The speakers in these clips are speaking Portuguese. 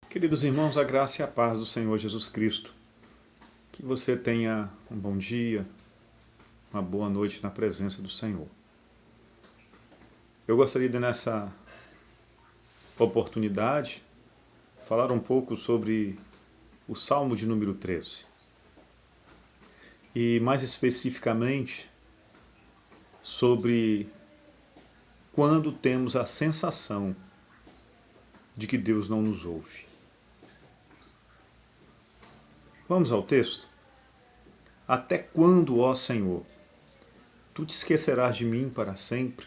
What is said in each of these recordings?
Queridos irmãos, a graça e a paz do Senhor Jesus Cristo. Que você tenha um bom dia, uma boa noite na presença do Senhor. Eu gostaria de, nessa oportunidade, falar um pouco sobre o Salmo de número 13. E mais especificamente, sobre quando temos a sensação de que Deus não nos ouve. Vamos ao texto? Até quando, ó Senhor, tu te esquecerás de mim para sempre?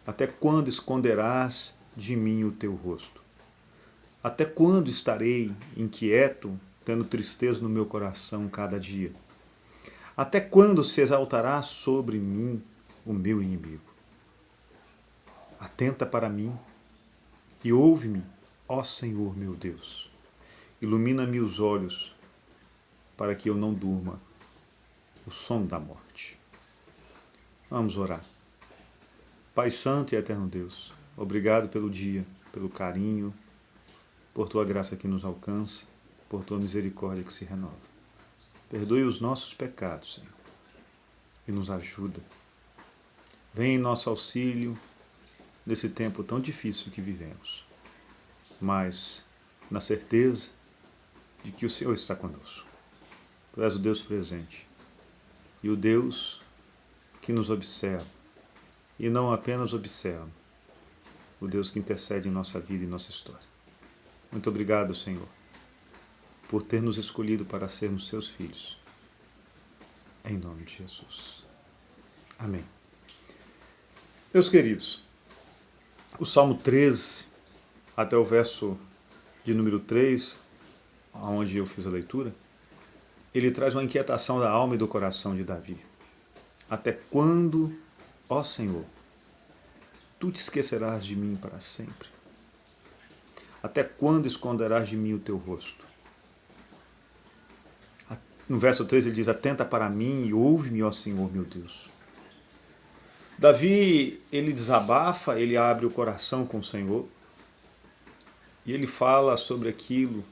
Até quando esconderás de mim o teu rosto? Até quando estarei inquieto, tendo tristeza no meu coração cada dia? Até quando se exaltará sobre mim o meu inimigo? Atenta para mim e ouve-me, ó Senhor meu Deus. Ilumina-me os olhos, para que eu não durma o sono da morte. Vamos orar. Pai Santo e Eterno Deus, obrigado pelo dia, pelo carinho, por Tua graça que nos alcança, por Tua misericórdia que se renova. Perdoe os nossos pecados, Senhor, e nos ajuda. Vem em nosso auxílio nesse tempo tão difícil que vivemos, mas na certeza de que o Senhor está conosco. Tu és o Deus presente e o Deus que nos observa, e não apenas observa, o Deus que intercede em nossa vida e nossa história. Muito obrigado, Senhor, por ter nos escolhido para sermos seus filhos. Em nome de Jesus. Amém. Meus queridos, o Salmo 13, até o verso de número 3, onde eu fiz a leitura, ele traz uma inquietação da alma e do coração de Davi. Até quando, ó Senhor, tu te esquecerás de mim para sempre? Até quando esconderás de mim o teu rosto? No verso 3 ele diz, atenta para mim e ouve-me, ó Senhor meu Deus. Davi, ele desabafa, ele abre o coração com o Senhor e ele fala sobre aquilo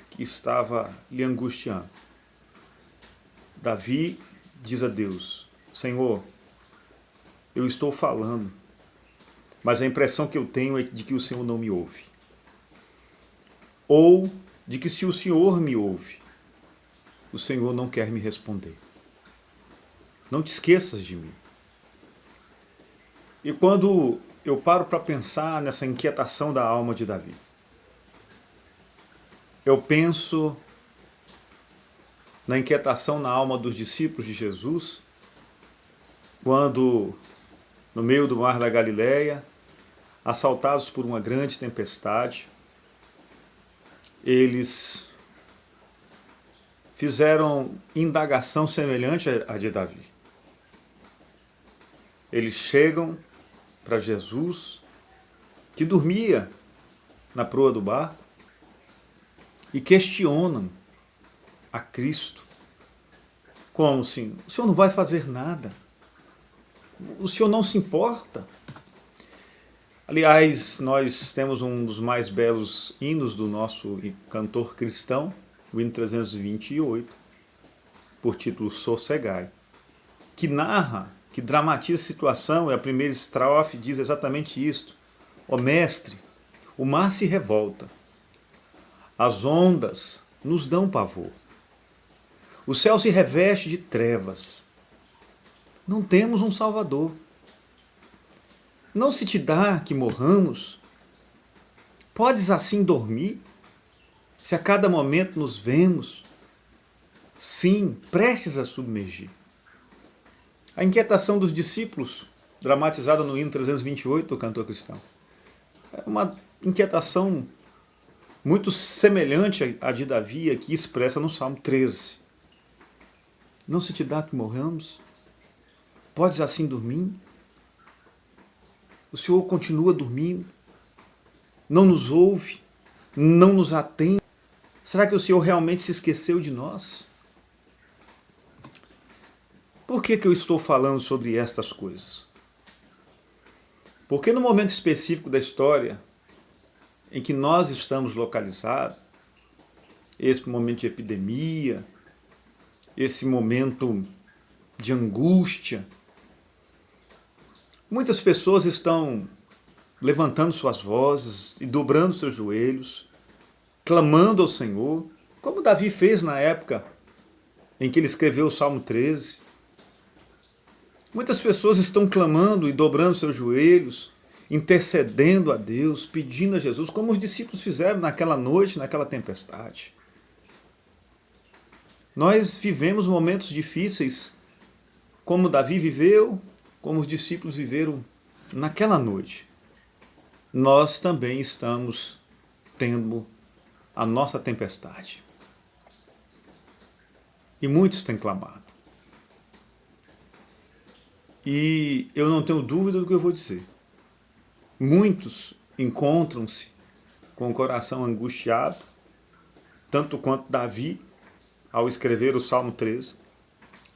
que estava lhe angustiando. Davi diz a Deus, Senhor, eu estou falando, mas a impressão que eu tenho é de que o Senhor não me ouve. Ou de que se o Senhor me ouve, o Senhor não quer me responder. Não te esqueças de mim. E quando eu paro para pensar nessa inquietação da alma de Davi, eu penso na inquietação na alma dos discípulos de Jesus, quando, no meio do mar da Galileia, assaltados por uma grande tempestade, eles fizeram indagação semelhante à de Davi. Eles chegam para Jesus, que dormia na proa do barco, e questionam a Cristo, como assim? O Senhor não vai fazer nada? O Senhor não se importa? Aliás, nós temos um dos mais belos hinos do nosso cantor cristão, o hino 328, por título Sossegai, que narra, que dramatiza a situação, e a primeira estrofe diz exatamente isto. Ó mestre, o mar se revolta, as ondas nos dão pavor, o céu se reveste de trevas, não temos um Salvador. Não se te dá que morramos? Podes assim dormir? Se a cada momento nos vemos, sim, prestes a submergir. A inquietação dos discípulos, dramatizada no hino 328 do cantor cristão, é uma inquietação muito semelhante à de Davi, aqui expressa no Salmo 13. Não se te dá que morramos? Podes assim dormir? O Senhor continua dormindo? Não nos ouve? Não nos atende? Será que o Senhor realmente se esqueceu de nós? Por que eu estou falando sobre estas coisas? Porque no momento específico da história, em que nós estamos localizados, esse momento de epidemia, esse momento de angústia, muitas pessoas estão levantando suas vozes e dobrando seus joelhos, clamando ao Senhor, como Davi fez na época em que ele escreveu o Salmo 13. Muitas pessoas estão clamando e dobrando seus joelhos, intercedendo a Deus, pedindo a Jesus, como os discípulos fizeram naquela noite, naquela tempestade. Nós vivemos momentos difíceis, como Davi viveu, como os discípulos viveram naquela noite. Nós também estamos tendo a nossa tempestade. E muitos têm clamado. E eu não tenho dúvida do que eu vou dizer. Muitos encontram-se com o coração angustiado, tanto quanto Davi, ao escrever o Salmo 13,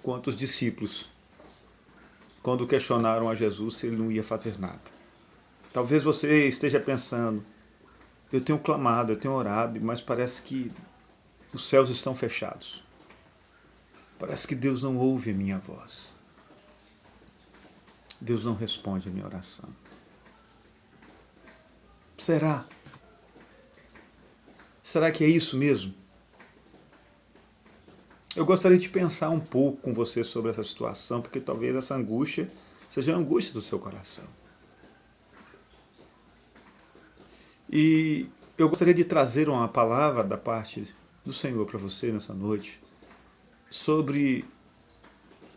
quanto os discípulos, quando questionaram a Jesus se ele não ia fazer nada. Talvez você esteja pensando, eu tenho clamado, eu tenho orado, mas parece que os céus estão fechados. Parece que Deus não ouve a minha voz. Deus não responde a minha oração. Será? Será que é isso mesmo? Eu gostaria de pensar um pouco com você sobre essa situação, porque talvez essa angústia seja a angústia do seu coração. E eu gostaria de trazer uma palavra da parte do Senhor para você nessa noite, sobre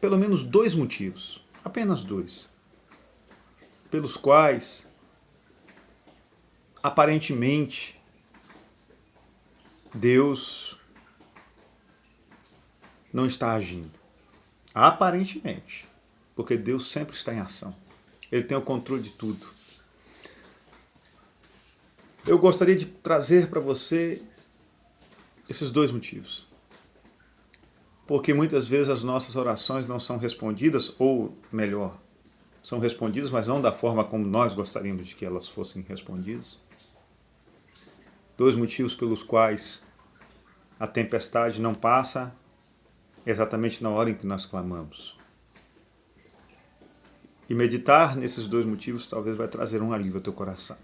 pelo menos 2 motivos, apenas 2, pelos quais, aparentemente, Deus não está agindo. Aparentemente, porque Deus sempre está em ação. Ele tem o controle de tudo. Eu gostaria de trazer para você esses 2 motivos. Porque muitas vezes as nossas orações não são respondidas, ou melhor, são respondidas, mas não da forma como nós gostaríamos de que elas fossem respondidas. 2 motivos pelos quais a tempestade não passa exatamente na hora em que nós clamamos. E meditar nesses 2 motivos talvez vai trazer um alívio ao teu coração.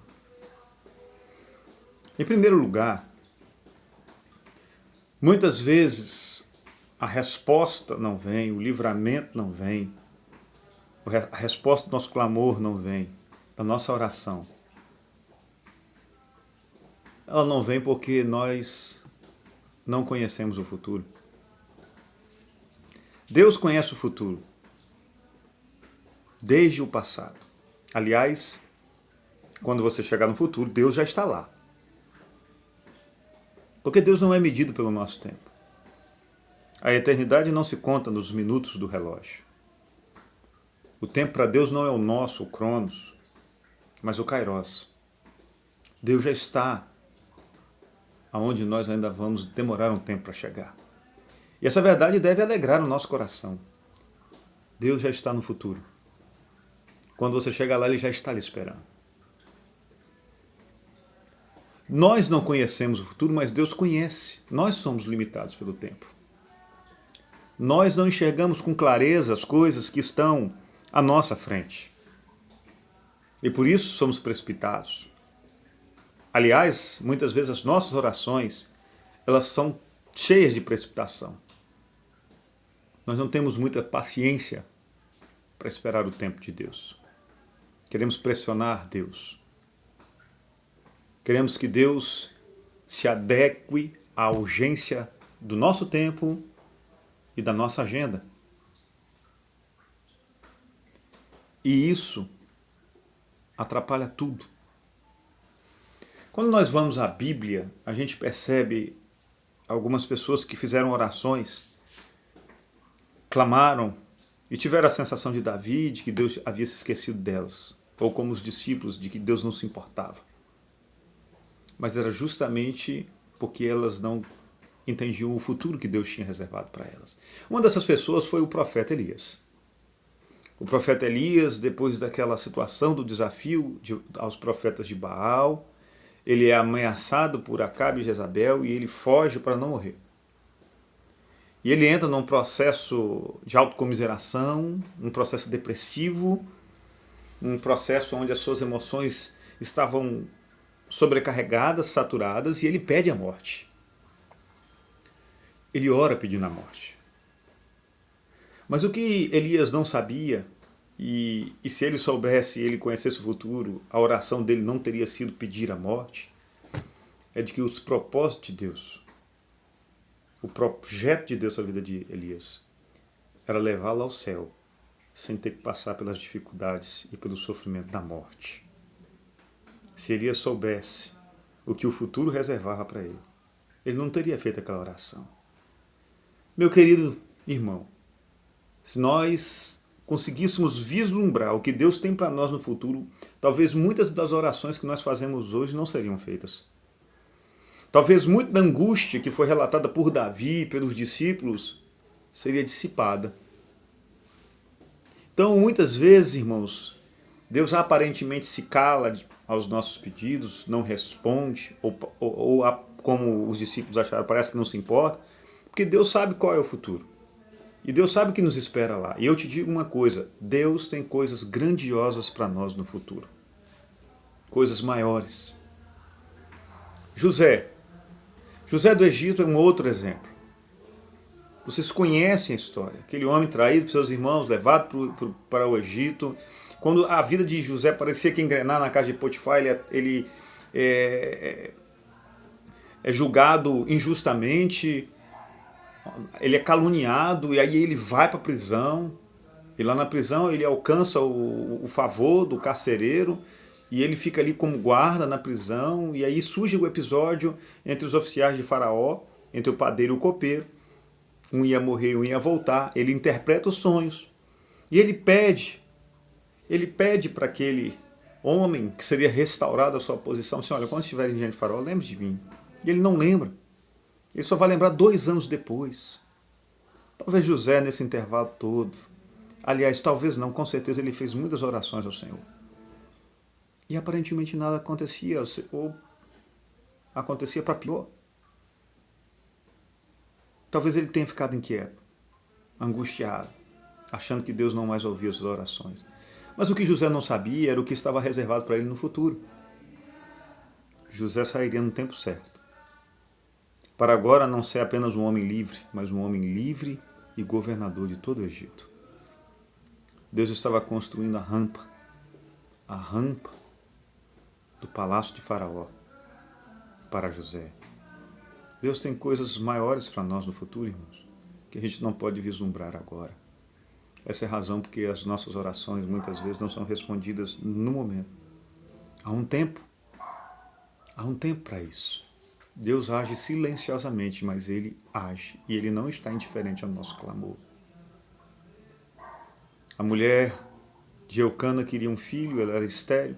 Em primeiro lugar, muitas vezes a resposta não vem, o livramento não vem, a resposta do nosso clamor não vem, da nossa oração. Ela não vem porque nós não conhecemos o futuro. Deus conhece o futuro, desde o passado. Aliás, quando você chegar no futuro, Deus já está lá. Porque Deus não é medido pelo nosso tempo. A eternidade não se conta nos minutos do relógio. O tempo para Deus não é o nosso, o Cronos, mas o Kairos. Deus já está aonde nós ainda vamos demorar um tempo para chegar. E essa verdade deve alegrar o nosso coração. Deus já está no futuro. Quando você chegar lá, Ele já está lhe esperando. Nós não conhecemos o futuro, mas Deus conhece. Nós somos limitados pelo tempo. Nós não enxergamos com clareza as coisas que estão à nossa frente. E por isso somos precipitados. Aliás, muitas vezes as nossas orações, elas são cheias de precipitação. Nós não temos muita paciência para esperar o tempo de Deus. Queremos pressionar Deus. Queremos que Deus se adeque à urgência do nosso tempo e da nossa agenda. E isso atrapalha tudo. Quando nós vamos à Bíblia, a gente percebe algumas pessoas que fizeram orações, clamaram e tiveram a sensação de Davi, de que Deus havia se esquecido delas, ou como os discípulos, de que Deus não se importava. Mas era justamente porque elas não entendiam o futuro que Deus tinha reservado para elas. Uma dessas pessoas foi o profeta Elias. O profeta Elias, depois daquela situação do desafio aos profetas de Baal, ele é ameaçado por Acabe e Jezabel e ele foge para não morrer. E ele entra num processo de autocomiseração, um processo depressivo, um processo onde as suas emoções estavam sobrecarregadas, saturadas, e ele pede a morte. Ele ora pedindo a morte. Mas o que Elias não sabia, e se ele soubesse, ele conhecesse o futuro, a oração dele não teria sido pedir a morte, é de que os propósitos de Deus, o projeto de Deus na vida de Elias, era levá-lo ao céu, sem ter que passar pelas dificuldades e pelo sofrimento da morte. Se Elias soubesse o que o futuro reservava para ele, ele não teria feito aquela oração. Meu querido irmão, se nós conseguíssemos vislumbrar o que Deus tem para nós no futuro, talvez muitas das orações que nós fazemos hoje não seriam feitas. Talvez muito da angústia que foi relatada por Davi e pelos discípulos seria dissipada. Então, muitas vezes, irmãos, Deus aparentemente se cala aos nossos pedidos, não responde, ou como os discípulos acharam, parece que não se importa, porque Deus sabe qual é o futuro. E Deus sabe o que nos espera lá. E eu te digo uma coisa, Deus tem coisas grandiosas para nós no futuro. Coisas maiores. José do Egito é um outro exemplo. Vocês conhecem a história. Aquele homem traído por seus irmãos, levado para o Egito. Quando a vida de José parecia que engrenar na casa de Potifar, ele é julgado injustamente, ele é caluniado, e aí ele vai para a prisão. E lá na prisão ele alcança o favor do carcereiro, e ele fica ali como guarda na prisão, e aí surge o episódio entre os oficiais de Faraó, entre o padeiro e o copeiro. Um ia morrer, um ia voltar. Ele interpreta os sonhos. E ele pede para aquele homem que seria restaurado a sua posição, assim, olha, quando estiverem diante de Faraó, lembre de mim. E ele não lembra. Ele só vai lembrar 2 anos depois. Talvez José, nesse intervalo todo, aliás, talvez não, com certeza ele fez muitas orações ao Senhor. E aparentemente nada acontecia, ou acontecia para pior. Talvez ele tenha ficado inquieto, angustiado, achando que Deus não mais ouvia suas orações. Mas o que José não sabia era o que estava reservado para ele no futuro. José sairia no tempo certo, para agora não ser apenas um homem livre, mas um homem livre e governador de todo o Egito. Deus estava construindo a rampa do palácio de Faraó para José. Deus tem coisas maiores para nós no futuro, irmãos, que a gente não pode vislumbrar agora. Essa é a razão porque as nossas orações muitas vezes não são respondidas no momento. Há um tempo para isso. Deus age silenciosamente, mas Ele age e Ele não está indiferente ao nosso clamor. A mulher de Eucana queria um filho, ela era estéril,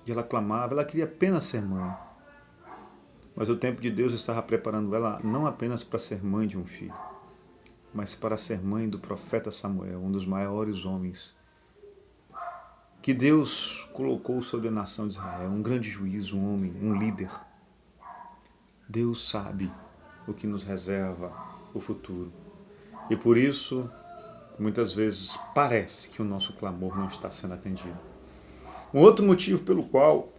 e ela clamava, ela queria apenas ser mãe. Mas o tempo de Deus estava preparando ela não apenas para ser mãe de um filho, mas para ser mãe do profeta Samuel, um dos maiores homens que Deus colocou sobre a nação de Israel, um grande juiz, um homem, um líder. Deus sabe o que nos reserva o futuro. E por isso, muitas vezes, parece que o nosso clamor não está sendo atendido. Um outro motivo pelo qual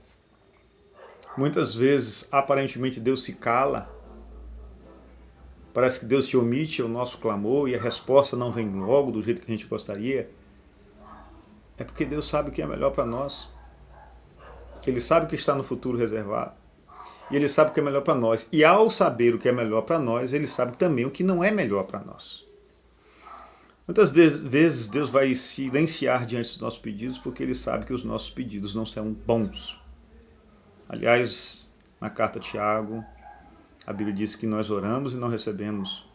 muitas vezes, aparentemente, Deus se cala, parece que Deus se omite ao nosso clamor e a resposta não vem logo do jeito que a gente gostaria, é porque Deus sabe o que é melhor para nós. Ele sabe o que está no futuro reservado. E Ele sabe o que é melhor para nós. E ao saber o que é melhor para nós, Ele sabe também o que não é melhor para nós. Muitas vezes Deus vai silenciar diante dos nossos pedidos porque Ele sabe que os nossos pedidos não são bons. Aliás, na carta de Tiago, a Bíblia diz que nós oramos e não recebemos,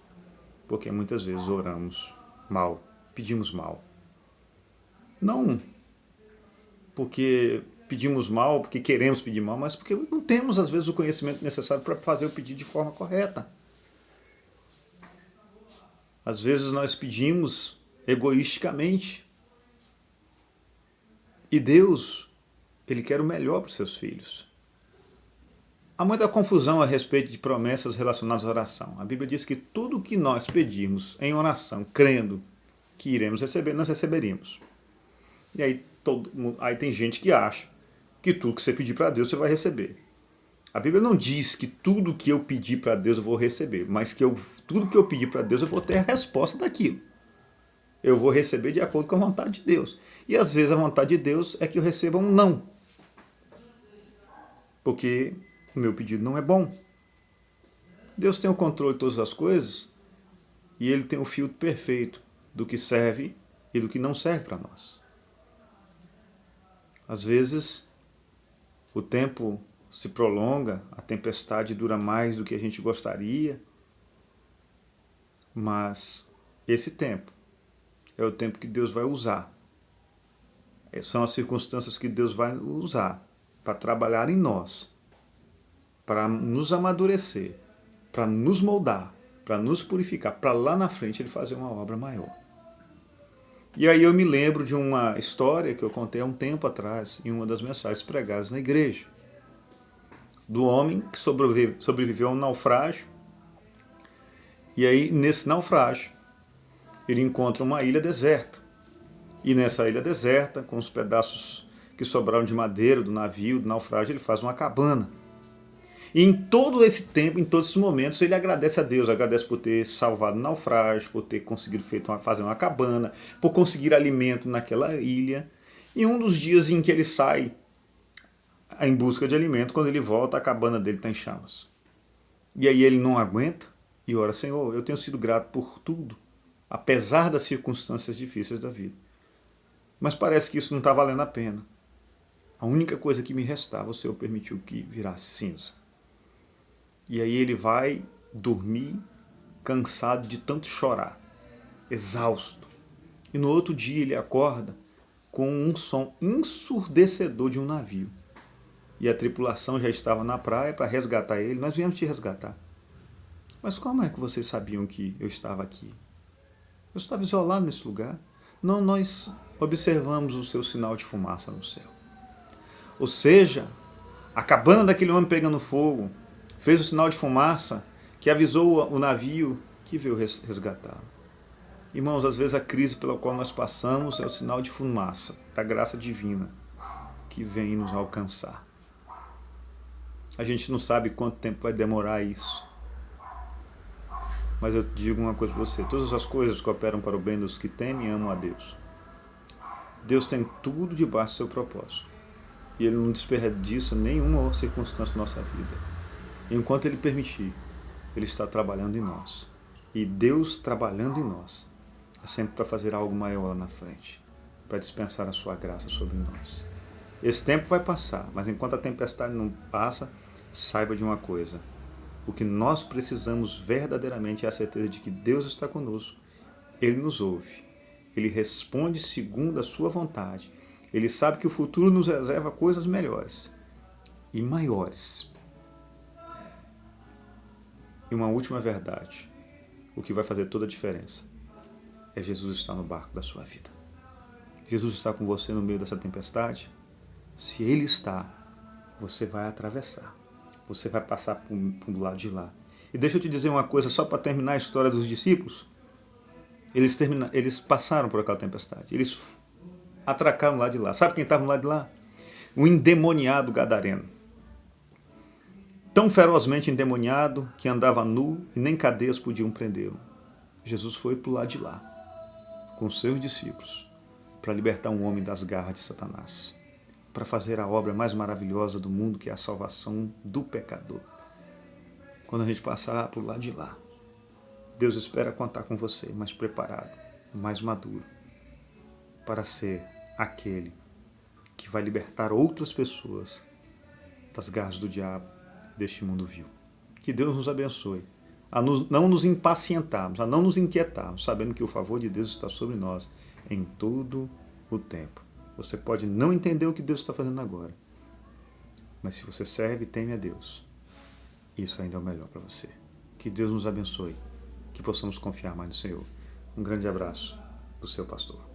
porque muitas vezes oramos mal, pedimos mal. Não porque pedimos mal, porque queremos pedir mal, mas porque não temos, às vezes, o conhecimento necessário para fazer o pedido de forma correta. Às vezes nós pedimos egoisticamente. E Deus, Ele quer o melhor para os seus filhos. Há muita confusão a respeito de promessas relacionadas à oração. A Bíblia diz que tudo que nós pedirmos em oração, crendo que iremos receber, nós receberíamos. E aí, aí tem gente que acha que tudo que você pedir para Deus, você vai receber. A Bíblia não diz que tudo que eu pedir para Deus eu vou receber, mas que tudo que eu pedir para Deus eu vou ter a resposta daquilo. Eu vou receber de acordo com a vontade de Deus. E às vezes a vontade de Deus é que eu receba um não. Porque o meu pedido não é bom. Deus tem o controle de todas as coisas e Ele tem o filtro perfeito do que serve e do que não serve para nós. Às vezes, o tempo se prolonga, a tempestade dura mais do que a gente gostaria, mas esse tempo é o tempo que Deus vai usar. São as circunstâncias que Deus vai usar para trabalhar em nós, para nos amadurecer, para nos moldar, para nos purificar, para lá na frente Ele fazer uma obra maior. E aí eu me lembro de uma história que eu contei há um tempo atrás, em uma das mensagens pregadas na igreja, do homem que sobreviveu a um naufrágio, e aí nesse naufrágio ele encontra uma ilha deserta, e nessa ilha deserta, com os pedaços que sobraram de madeira do navio, do naufrágio, ele faz uma cabana. E em todo esse tempo, em todos esses momentos, ele agradece a Deus, agradece por ter salvado o naufrágio, por ter conseguido fazer uma cabana, por conseguir alimento naquela ilha. E um dos dias em que ele sai em busca de alimento, quando ele volta, a cabana dele está em chamas. E aí ele não aguenta e ora: Senhor, eu tenho sido grato por tudo, apesar das circunstâncias difíceis da vida. Mas parece que isso não está valendo a pena. A única coisa que me restava, o Senhor permitiu que virasse cinza. E aí ele vai dormir cansado de tanto chorar, exausto. E no outro dia ele acorda com um som ensurdecedor de um navio. E a tripulação já estava na praia para resgatar ele. Nós viemos te resgatar. Mas como é que vocês sabiam que eu estava aqui? Eu estava isolado nesse lugar. Não, nós observamos o seu sinal de fumaça no céu. Ou seja, a cabana daquele homem pegando fogo fez o sinal de fumaça que avisou o navio que veio resgatá-lo. Irmãos, às vezes a crise pela qual nós passamos é o sinal de fumaça da graça divina que vem nos alcançar. A gente não sabe quanto tempo vai demorar isso. Mas eu digo uma coisa para você: todas as coisas cooperam para o bem dos que temem e amam a Deus. Deus tem tudo debaixo do seu propósito. E Ele não desperdiça nenhuma circunstância da nossa vida. Enquanto Ele permitir, Ele está trabalhando em nós. E Deus trabalhando em nós é sempre para fazer algo maior lá na frente, para dispensar a sua graça sobre nós. Esse tempo vai passar, mas enquanto a tempestade não passa, saiba de uma coisa: o que nós precisamos verdadeiramente é a certeza de que Deus está conosco. Ele nos ouve, Ele responde segundo a sua vontade. Ele sabe que o futuro nos reserva coisas melhores e maiores. E uma última verdade: o que vai fazer toda a diferença é Jesus estar no barco da sua vida. Jesus está com você no meio dessa tempestade. Se Ele está, você vai atravessar. Você vai passar para o lado de lá. E deixa eu te dizer uma coisa, só para terminar a história dos discípulos. Eles passaram por aquela tempestade. Eles atracaram lá de lá. Sabe quem estava no lado de lá? O endemoniado gadareno. Tão ferozmente endemoniado que andava nu e nem cadeias podiam prendê-lo. Jesus foi para o lado de lá, com seus discípulos, para libertar um homem das garras de Satanás, para fazer a obra mais maravilhosa do mundo, que é a salvação do pecador. Quando a gente passar para o lado de lá, Deus espera contar com você mais preparado, mais maduro, para ser aquele que vai libertar outras pessoas das garras do diabo e deste mundo vil. Que Deus nos abençoe, a não nos impacientarmos, a não nos inquietarmos, sabendo que o favor de Deus está sobre nós em todo o tempo. Você pode não entender o que Deus está fazendo agora, mas se você serve e teme a Deus, isso ainda é o melhor para você. Que Deus nos abençoe, que possamos confiar mais no Senhor. Um grande abraço do seu pastor.